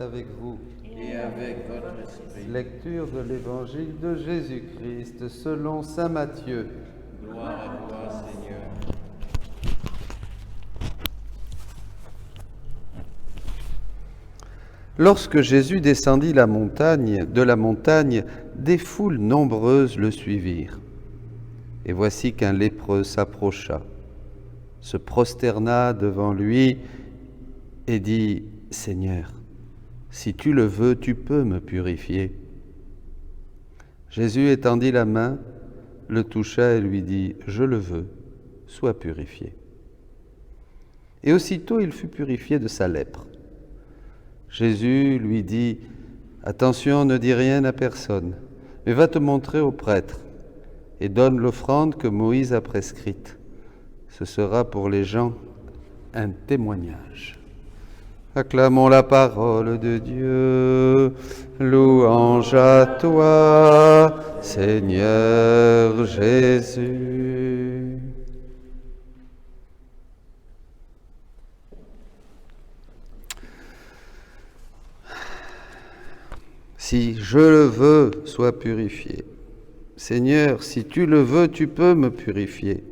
avec vous. Et avec votre esprit. Lecture de l'Évangile de Jésus-Christ selon saint Matthieu. Gloire à toi, Seigneur. Lorsque Jésus descendit de la montagne, des foules nombreuses le suivirent. Et voici qu'un lépreux s'approcha, se prosterna devant lui et dit : « Seigneur, si tu le veux, tu peux me purifier. » Jésus étendit la main, le toucha et lui dit : « Je le veux, sois purifié. » Et aussitôt il fut purifié de sa lèpre. Jésus lui dit : « Attention, ne dis rien à personne, mais va te montrer au prêtre et donne l'offrande que Moïse a prescrite. Ce sera pour les gens un témoignage. » Acclamons la parole de Dieu. Louange à toi, Seigneur Jésus. Si je le veux, sois purifié. Seigneur, si tu le veux, tu peux me purifier.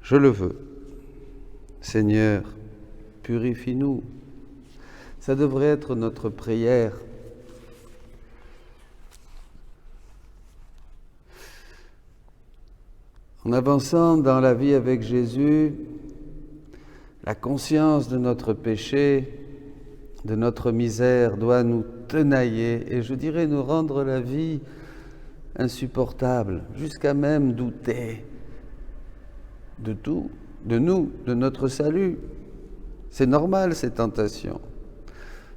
Je le veux. Seigneur, purifie-nous. Ça devrait être notre prière. En avançant dans la vie avec Jésus, la conscience de notre péché, de notre misère doit nous tenailler et je dirais nous rendre la vie insupportable, jusqu'à même douter de tout, de nous, de notre salut. C'est normal ces tentations.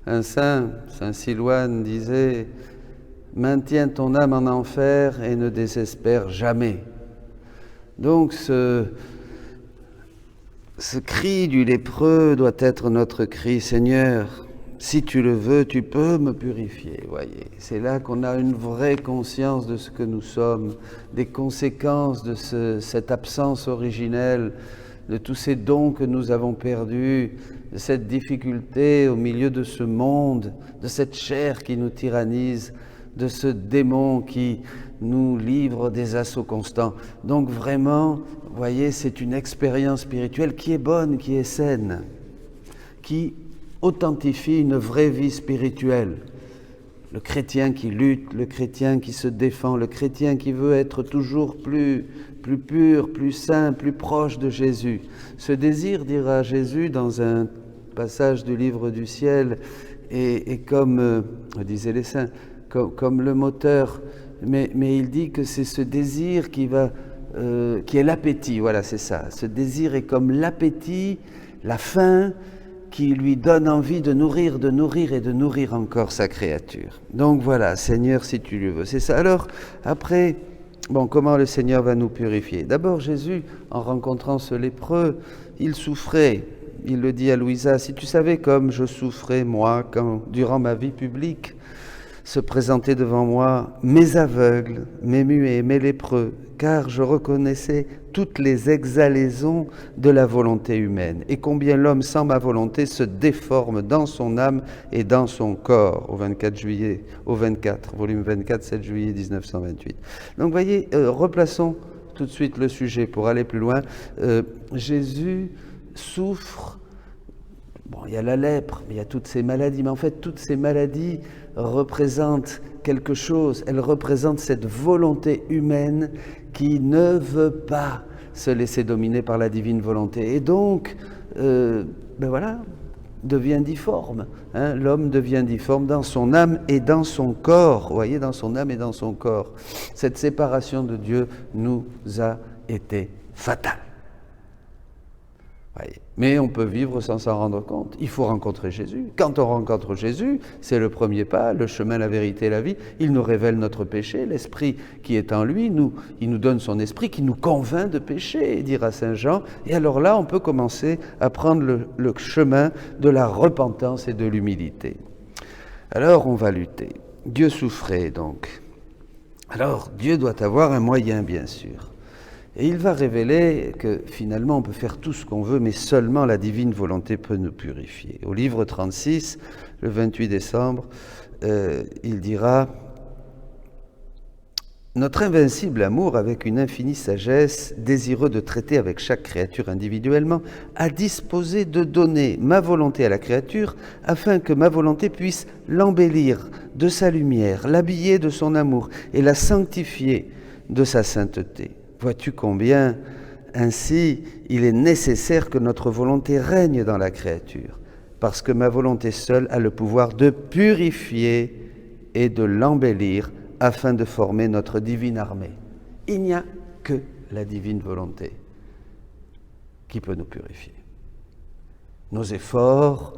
Un saint Silouane disait : « Maintiens ton âme en enfer et ne désespère jamais. » Donc ce cri du lépreux doit être notre cri : « Seigneur, si tu le veux, tu peux me purifier. » Voyez, c'est là qu'on a une vraie conscience de ce que nous sommes, des conséquences de cette absence originelle, de tous ces dons que nous avons perdus, de cette difficulté au milieu de ce monde, de cette chair qui nous tyrannise, de ce démon qui nous livre des assauts constants. Donc vraiment, vous voyez, c'est une expérience spirituelle qui est bonne, qui est saine, qui authentifie une vraie vie spirituelle. Le chrétien qui lutte, le chrétien qui se défend, le chrétien qui veut être toujours plus pur, plus saint, plus proche de Jésus. Ce désir, dira Jésus dans un passage du livre du ciel, est comme, disaient les saints, comme le moteur, mais il dit que c'est ce désir qui est l'appétit, voilà, c'est ça. Ce désir est comme l'appétit, la faim, qui lui donne envie de nourrir et de nourrir encore sa créature. Donc voilà, Seigneur, si tu le veux. C'est ça. Alors, après, comment le Seigneur va nous purifier ? D'abord, Jésus, en rencontrant ce lépreux, il souffrait. Il le dit à Louisa : « Si tu savais comme je souffrais, moi, quand, durant ma vie publique, se présentaient devant moi mes aveugles, mes muets, mes lépreux, car je reconnaissais toutes les exhalaisons de la volonté humaine, et combien l'homme sans ma volonté se déforme dans son âme et dans son corps. » Au 24, volume 24, 7 juillet 1928. Donc, voyez, replaçons tout de suite le sujet pour aller plus loin. Jésus souffre. Il y a la lèpre, mais il y a toutes ces maladies. Mais en fait, toutes ces maladies représentent quelque chose. Elles représentent cette volonté humaine qui ne veut pas se laisser dominer par la divine volonté. Et donc, devient difforme. L'homme devient difforme dans son âme et dans son corps. Vous voyez, dans son âme et dans son corps. Cette séparation de Dieu nous a été fatale. Voyez. Mais on peut vivre sans s'en rendre compte. Il faut rencontrer Jésus. Quand on rencontre Jésus, c'est le premier pas, le chemin, la vérité et la vie. Il nous révèle notre péché, l'esprit qui est en lui. Il nous donne son esprit qui nous convainc de péché, dira saint Jean. Et alors là, on peut commencer à prendre le chemin de la repentance et de l'humilité. Alors, on va lutter. Dieu souffrait donc. Alors, Dieu doit avoir un moyen, bien sûr. Et il va révéler que finalement on peut faire tout ce qu'on veut, mais seulement la divine volonté peut nous purifier. Au livre 36, le 28 décembre, il dira « Notre invincible amour, avec une infinie sagesse, désireux de traiter avec chaque créature individuellement, a disposé de donner ma volonté à la créature, afin que ma volonté puisse l'embellir de sa lumière, l'habiller de son amour et la sanctifier de sa sainteté. Vois-tu combien, ainsi, il est nécessaire que notre volonté règne dans la créature, parce que ma volonté seule a le pouvoir de purifier et de l'embellir afin de former notre divine armée. Il n'y a que la divine volonté qui peut nous purifier. Nos efforts,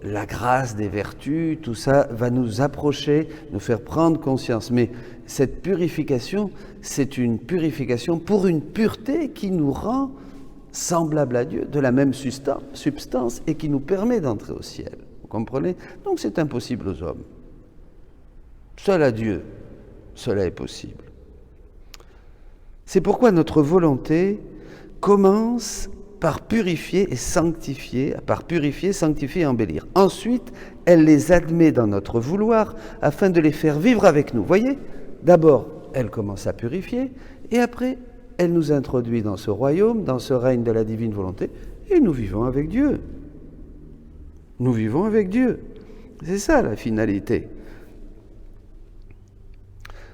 la grâce des vertus, tout ça va nous approcher, nous faire prendre conscience. Mais cette purification, c'est une purification pour une pureté qui nous rend semblables à Dieu, de la même substance, et qui nous permet d'entrer au ciel. Vous comprenez? Donc c'est impossible aux hommes. Seul à Dieu, cela est possible. C'est pourquoi notre volonté commence par purifier et sanctifier, et embellir. Ensuite, elle les admet dans notre vouloir afin de les faire vivre avec nous. Voyez, d'abord, elle commence à purifier et après, elle nous introduit dans ce royaume, dans ce règne de la divine volonté et nous vivons avec Dieu. Nous vivons avec Dieu. C'est ça la finalité.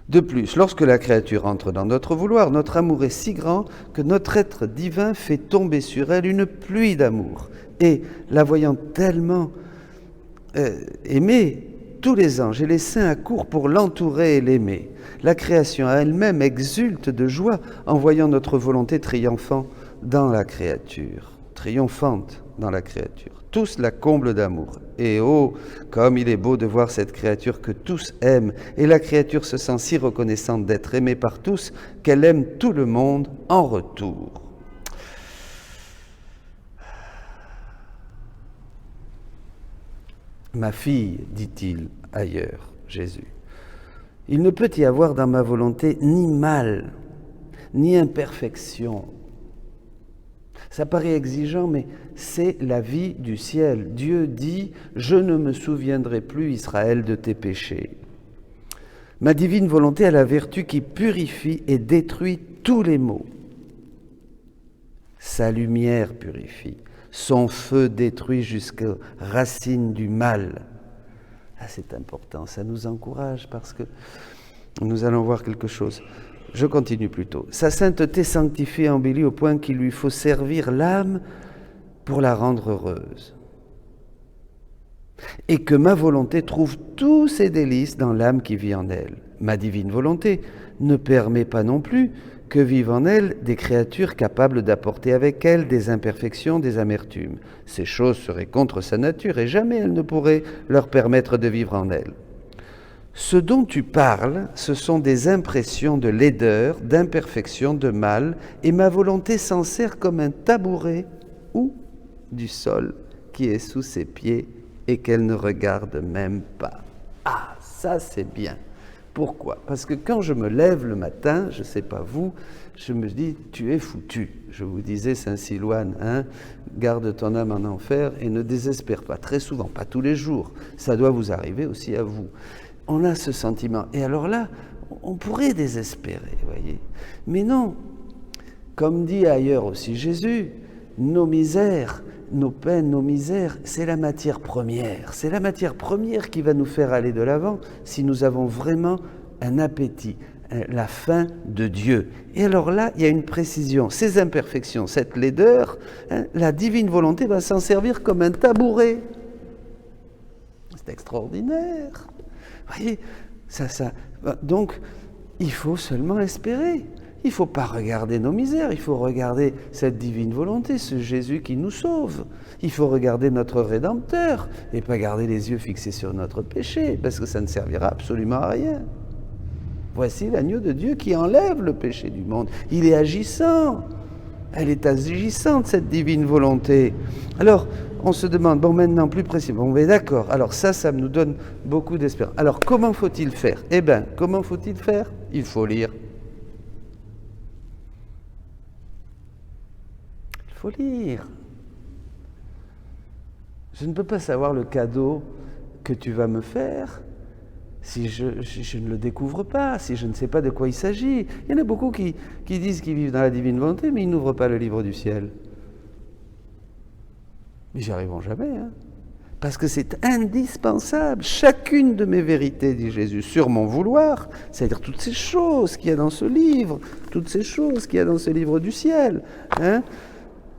De plus, lorsque la créature entre dans notre vouloir, notre amour est si grand que notre être divin fait tomber sur elle une pluie d'amour. Et, la voyant tellement aimée, tous les anges et les saints accourent pour l'entourer et l'aimer. La création à elle-même exulte de joie en voyant notre volonté triomphante dans la créature. Tous la comblent d'amour. Et oh, comme il est beau de voir cette créature que tous aiment, et la créature se sent si reconnaissante d'être aimée par tous qu'elle aime tout le monde en retour. Ma fille, dit-il ailleurs, Jésus, il ne peut y avoir dans ma volonté ni mal, ni imperfection. Ça paraît exigeant, mais c'est la vie du ciel. Dieu dit « Je ne me souviendrai plus, Israël, de tes péchés ». Ma divine volonté a la vertu qui purifie et détruit tous les maux. Sa lumière purifie, son feu détruit jusqu'aux racines du mal. Ah, c'est important, ça nous encourage parce que nous allons voir quelque chose. Je continue plutôt. Sa sainteté sanctifie et embellit au point qu'il lui faut servir l'âme pour la rendre heureuse. Et que ma volonté trouve tous ses délices dans l'âme qui vit en elle. Ma divine volonté ne permet pas non plus que vivent en elle des créatures capables d'apporter avec elle des imperfections, des amertumes. Ces choses seraient contre sa nature et jamais elle ne pourrait leur permettre de vivre en elle. Ce dont tu parles, ce sont des impressions de laideur, d'imperfection, de mal, et ma volonté s'en sert comme un tabouret ou du sol qui est sous ses pieds et qu'elle ne regarde même pas. Ah, ça c'est bien. Pourquoi? Parce que quand je me lève le matin, je ne sais pas vous, je me dis, tu es foutu. Je vous disais, Saint-Silouane, garde ton âme en enfer et ne désespère pas. Très souvent, pas tous les jours. Ça doit vous arriver aussi à vous. On a ce sentiment. Et alors là, on pourrait désespérer, voyez. Mais non, comme dit ailleurs aussi Jésus, nos misères, nos peines, nos misères, c'est la matière première. C'est la matière première qui va nous faire aller de l'avant si nous avons vraiment un appétit, la faim de Dieu. Et alors là, il y a une précision. Ces imperfections, cette laideur, la divine volonté va s'en servir comme un tabouret. C'est extraordinaire. Voyez, donc, il faut seulement espérer. Il ne faut pas regarder nos misères, il faut regarder cette divine volonté, ce Jésus qui nous sauve. Il faut regarder notre Rédempteur et pas garder les yeux fixés sur notre péché, parce que ça ne servira absolument à rien. Voici l'agneau de Dieu qui enlève le péché du monde. Il est agissant. Elle est agissante, cette divine volonté. Alors, on se demande, bon, maintenant, plus précisément, on est d'accord. Alors ça nous donne beaucoup d'espérance. Alors, comment faut-il faire? Eh bien, comment faut-il faire? Il faut lire. faut lire. Je ne peux pas savoir le cadeau que tu vas me faire si je ne le découvre pas, si je ne sais pas de quoi il s'agit. Il y en a beaucoup qui disent qu'ils vivent dans la divine volonté, mais ils n'ouvrent pas le livre du ciel. Mais j'y arriveront jamais, hein. Parce que c'est indispensable. Chacune de mes vérités, dit Jésus, sur mon vouloir, c'est-à-dire toutes ces choses qu'il y a dans ce livre, toutes ces choses qu'il y a dans ce livre du ciel, hein,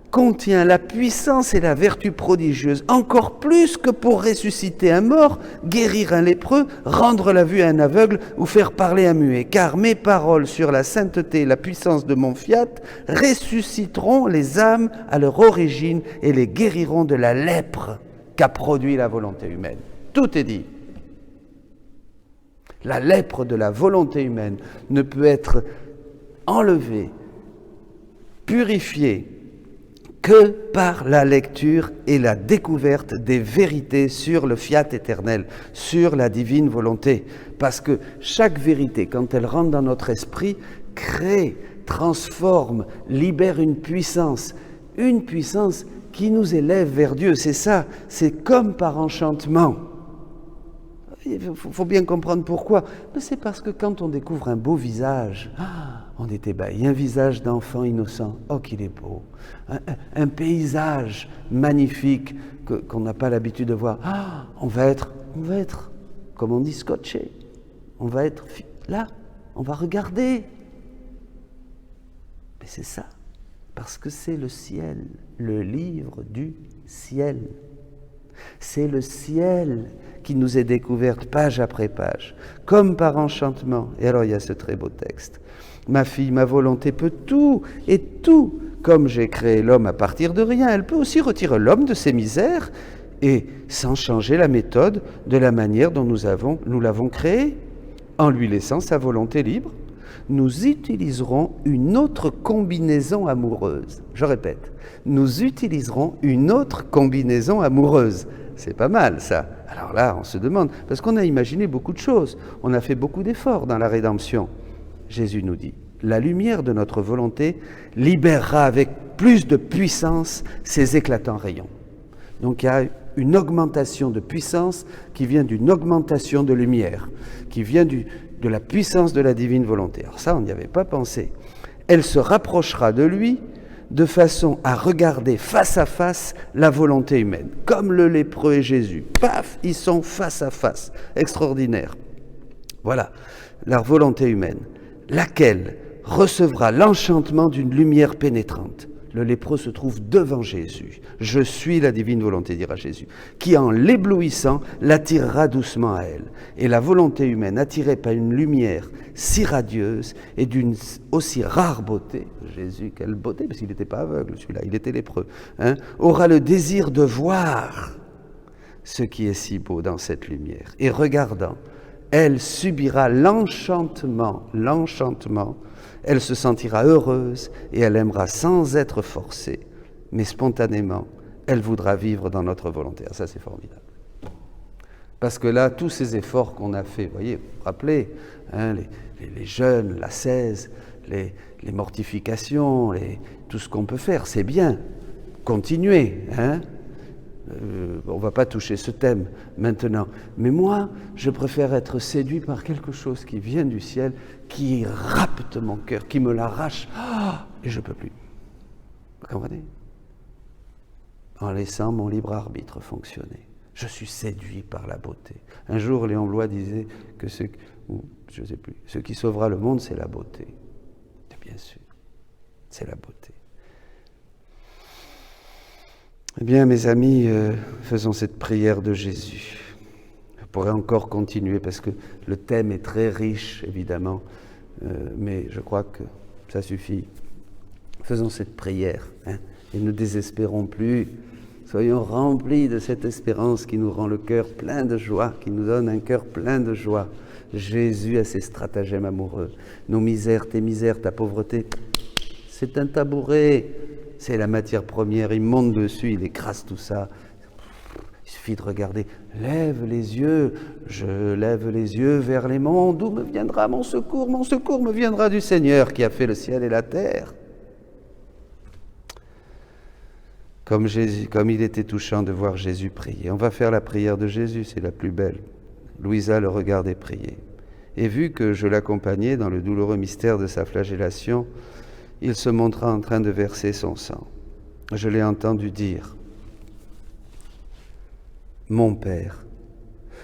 contient la puissance et la vertu prodigieuse, encore plus que pour ressusciter un mort, guérir un lépreux, rendre la vue à un aveugle ou faire parler un muet. Car mes paroles sur la sainteté et la puissance de mon fiat ressusciteront les âmes à leur origine et les guériront de la lèpre qu'a produit la volonté humaine. Tout est dit. La lèpre de la volonté humaine ne peut être enlevée, purifiée, que par la lecture et la découverte des vérités sur le fiat éternel, sur la divine volonté. Parce que chaque vérité, quand elle rentre dans notre esprit, crée, transforme, libère une puissance qui nous élève vers Dieu. C'est ça, c'est comme par enchantement. Il faut bien comprendre pourquoi. Mais c'est parce que quand on découvre un beau visage, on est ébahi. Un visage d'enfant innocent, oh qu'il est beau. Un paysage magnifique qu'on n'a pas l'habitude de voir. On va être, comme on dit, scotché. On va être là, on va regarder. Mais c'est ça, parce que c'est le ciel, le livre du ciel. C'est le ciel qui nous est découvert page après page, comme par enchantement. Et alors il y a ce très beau texte. Ma fille, ma volonté peut tout, et tout, comme j'ai créé l'homme à partir de rien, elle peut aussi retirer l'homme de ses misères, et sans changer la méthode de la manière dont nous l'avons créé. En lui laissant sa volonté libre, nous utiliserons une autre combinaison amoureuse. Je répète, nous utiliserons une autre combinaison amoureuse. C'est pas mal, ça. Alors là, on se demande, parce qu'on a imaginé beaucoup de choses, on a fait beaucoup d'efforts dans la rédemption. Jésus nous dit, la lumière de notre volonté libérera avec plus de puissance ces éclatants rayons. Donc il y a une augmentation de puissance qui vient d'une augmentation de lumière, qui vient de la puissance de la divine volonté. Alors ça, on n'y avait pas pensé. Elle se rapprochera de lui de façon à regarder face à face la volonté humaine. Comme le lépreux et Jésus. Paf, ils sont face à face. Extraordinaire. Voilà, la volonté humaine, laquelle recevra l'enchantement d'une lumière pénétrante. Le lépreux se trouve devant Jésus. Je suis la divine volonté, dira Jésus, qui en l'éblouissant l'attirera doucement à elle. Et la volonté humaine, attirée par une lumière si radieuse et d'une aussi rare beauté, Jésus, quelle beauté, parce qu'il n'était pas aveugle celui-là, il était lépreux, aura le désir de voir ce qui est si beau dans cette lumière. Et regardant, elle subira l'enchantement, elle se sentira heureuse et elle aimera sans être forcée, mais spontanément, elle voudra vivre dans notre volonté. Ça, c'est formidable. Parce que là, tous ces efforts qu'on a faits, vous voyez, vous vous rappelez, les jeûnes, l'ascèse, les mortifications, tout ce qu'on peut faire, c'est bien. Continuez, on ne va pas toucher ce thème maintenant. Mais moi, je préfère être séduit par quelque chose qui vient du ciel, qui rapte mon cœur, qui me l'arrache, et je ne peux plus. Vous comprenez ? En laissant mon libre arbitre fonctionner. Je suis séduit par la beauté. Un jour, Léon Bloy disait que ce qui sauvera le monde, c'est la beauté. Et bien sûr, c'est la beauté. Eh bien, mes amis, faisons cette prière de Jésus. Je pourrais encore continuer parce que le thème est très riche, évidemment, mais je crois que ça suffit. Faisons cette prière et ne désespérons plus. Soyons remplis de cette espérance qui nous rend le cœur plein de joie, qui nous donne un cœur plein de joie. Jésus a ses stratagèmes amoureux. Nos misères, tes misères, ta pauvreté, c'est un tabouret. C'est la matière première, il monte dessus, il écrase tout ça. Il suffit de regarder. Lève les yeux, je lève les yeux vers les monts. D'où me viendra mon secours? Mon secours me viendra du Seigneur qui a fait le ciel et la terre. comme il était touchant de voir Jésus prier. On va faire la prière de Jésus, c'est la plus belle. Louisa le regardait prier. Et vu que je l'accompagnais dans le douloureux mystère de sa flagellation, il se montra en train de verser son sang. Je l'ai entendu dire « Mon Père,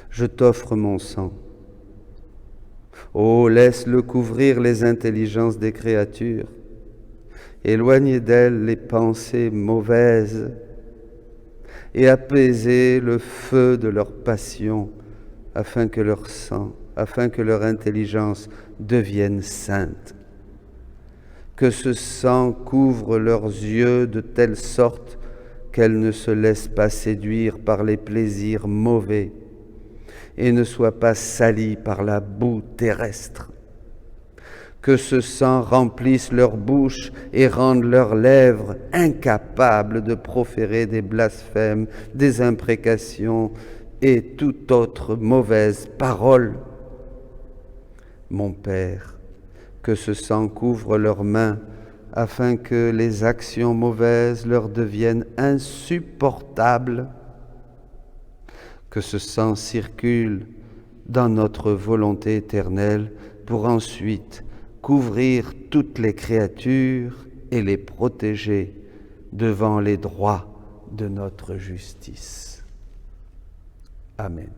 je t'offre mon sang. Oh, laisse-le couvrir les intelligences des créatures, éloigner d'elles les pensées mauvaises et apaiser le feu de leur passion afin que leur sang, afin que leur intelligence devienne sainte. Que ce sang couvre leurs yeux de telle sorte qu'elles ne se laissent pas séduire par les plaisirs mauvais et ne soient pas salies par la boue terrestre. Que ce sang remplisse leur bouche et rende leurs lèvres incapables de proférer des blasphèmes, des imprécations et toute autre mauvaise parole. Mon Père, que ce sang couvre leurs mains afin que les actions mauvaises leur deviennent insupportables. Que ce sang circule dans notre volonté éternelle pour ensuite couvrir toutes les créatures et les protéger devant les droits de notre justice. Amen.